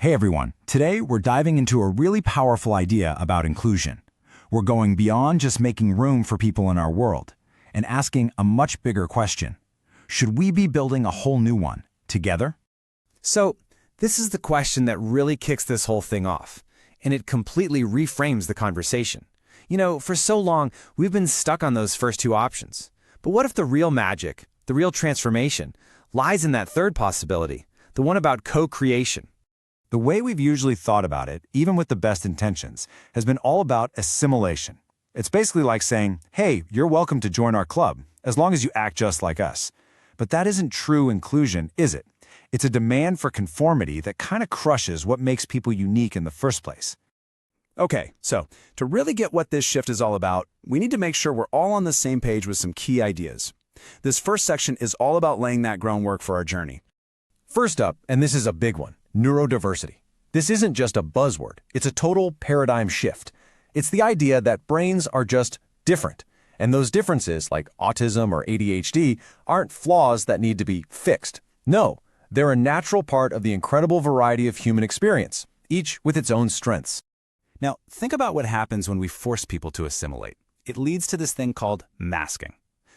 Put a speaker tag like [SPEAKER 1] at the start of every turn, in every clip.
[SPEAKER 1] Hey everyone, today we're diving into a really powerful idea about inclusion. We're going beyond just making room for people in our world and asking a much bigger question. Should we be building a whole new one, together?
[SPEAKER 2] So, this is the question that really kicks this whole thing off, and it completely reframes the conversation. You know, for so long, we've been stuck on those first two options. But what if the real magic, the real transformation, lies in that third possibility, the one about co-creation?
[SPEAKER 1] The way we've usually thought about it, even with the best intentions, has been all about assimilation. It's basically like saying, hey, you're welcome to join our club, as long as you act just like us. But that isn't true inclusion, is it? It's a demand for conformity that kind of crushes what makes people unique in the first place.
[SPEAKER 3] Okay, so to really get what this shift is all about, we need to make sure we're all on the same page with some key ideas. This first section is all about laying that groundwork for our journey.
[SPEAKER 4] First up, and this is a big one, neurodiversity. This isn't just a buzzword, it's a total paradigm shift. It's the idea that brains are just different, and those differences, like autism or ADHD, aren't flaws that need to be fixed. No, they're a natural part of the incredible variety of human experience, each with its own strengths.
[SPEAKER 3] Now, think about what happens when we force people to assimilate. It leads to this thing called masking.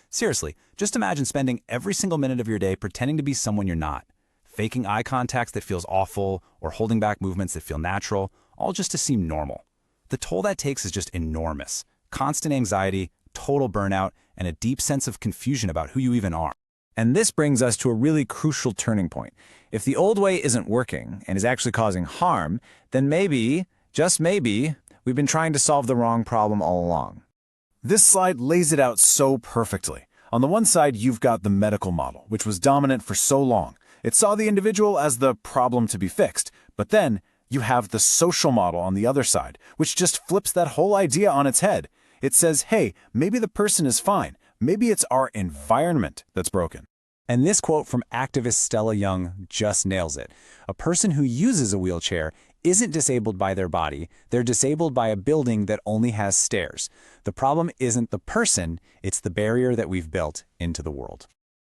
[SPEAKER 3] Seriously, just imagine spending every single minute of your day pretending to be someone you're not. Faking eye contact that feels awful, or holding back movements that feel natural, all just to seem normal. The toll that takes is just enormous. Constant anxiety, total burnout, and a deep sense of confusion about who you even are.
[SPEAKER 1] And this brings us to a really crucial turning point. If the old way isn't working and is actually causing harm, then maybe, just maybe, we've been trying to solve the wrong problem all along.
[SPEAKER 5] This slide lays it out so perfectly. On the one side, you've got the medical model, which was dominant for so long. It saw the individual as the problem to be fixed. But then you have the social model on the other side, which just flips that whole idea on its head. It says, hey, maybe the person is fine. Maybe it's our environment that's broken.
[SPEAKER 2] And this quote from activist Stella Young just nails it. A person who uses a wheelchair isn't disabled by their body, they're disabled by a building that only has stairs. The problem isn't the person, it's the barrier that we've built into the world.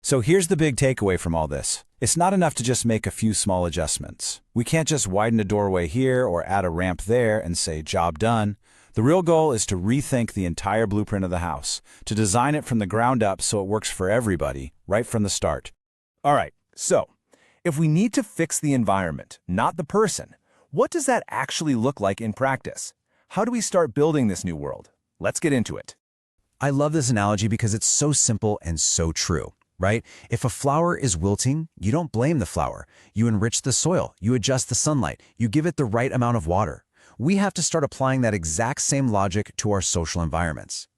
[SPEAKER 1] So here's the big takeaway from all this. It's not enough to just make a few small adjustments. We can't just widen a doorway here or add a ramp there and say, job done. The real goal is to rethink the entire blueprint of the house, to design it from the ground up so it works for everybody, right from the start.
[SPEAKER 4] All right, so if we need to fix the environment, not the person, what does that actually look like in practice? How do we start building this new world? Let's get into it.
[SPEAKER 1] I love this analogy because it's so simple and so true, right? If a flower is wilting, you don't blame the flower. You enrich the soil, you adjust the sunlight, you give it the right amount of water. We have to start applying that exact same logic to our social environments.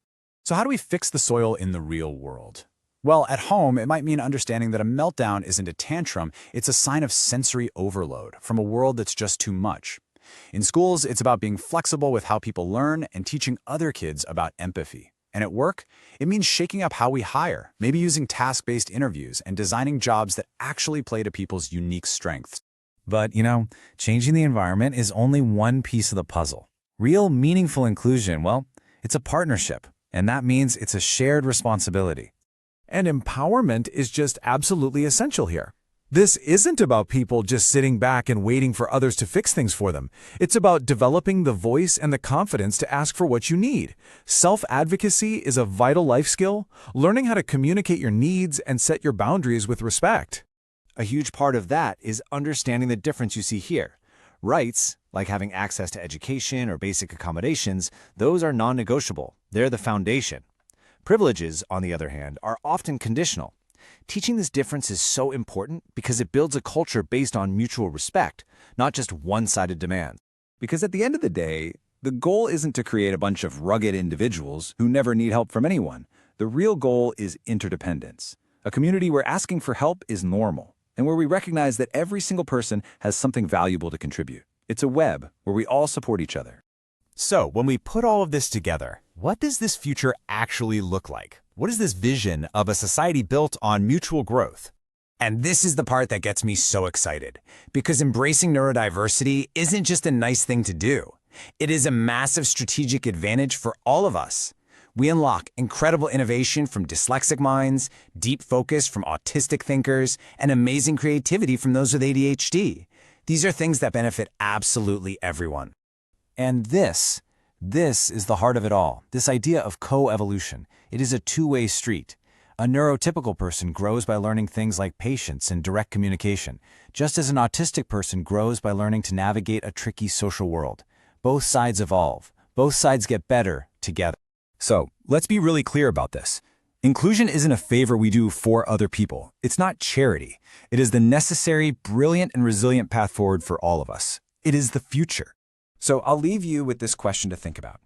[SPEAKER 3] So how do we fix the soil in the real world? Well, at home, it might mean understanding that a meltdown isn't a tantrum, it's a sign of sensory overload from a world that's just too much. In schools, it's about being flexible with how people learn and teaching other kids about empathy. And at work, it means shaking up how we hire, maybe using task-based interviews and designing jobs that actually play to people's unique strengths.
[SPEAKER 1] But, changing the environment is only one piece of the puzzle. Real, meaningful inclusion, well, it's a partnership, and that means it's a shared responsibility.
[SPEAKER 5] And empowerment is just absolutely essential here. This isn't about people just sitting back and waiting for others to fix things for them. It's about developing the voice and the confidence to ask for what you need. Self-advocacy is a vital life skill, learning how to communicate your needs and set your boundaries with respect.
[SPEAKER 2] A huge part of that is understanding the difference you see here. Rights, like having access to education or basic accommodations, those are non-negotiable. They're the foundation. Privileges, on the other hand, are often conditional. Teaching this difference is so important because it builds a culture based on mutual respect, not just one-sided demands. Because at the end of the day, the goal isn't to create a bunch of rugged individuals who never need help from anyone. The real goal is interdependence, a community where asking for help is normal, and where we recognize that every single person has something valuable to contribute. It's a web where we all support each other.
[SPEAKER 3] So, when we put all of this together, what does this future actually look like? What is this vision of a society built on mutual growth?
[SPEAKER 2] And this is the part that gets me so excited, because embracing neurodiversity isn't just a nice thing to do. It is a massive strategic advantage for all of us. We unlock incredible innovation from dyslexic minds, deep focus from autistic thinkers, and amazing creativity from those with ADHD. These are things that benefit absolutely everyone. And this is the heart of it all, this idea of co-evolution. It is a two-way street. A neurotypical person grows by learning things like patience and direct communication, just as an autistic person grows by learning to navigate a tricky social world. Both sides evolve. Both sides get better together.
[SPEAKER 3] So, let's be really clear about this. Inclusion isn't a favor we do for other people. It's not charity. It is the necessary, brilliant, and resilient path forward for all of us. It is the future. So I'll leave you with this question to think about.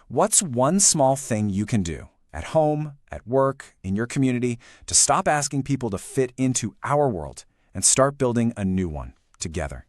[SPEAKER 3] What's one small thing you can do, at home, at work, in your community, to stop asking people to fit into our world and start building a new one together?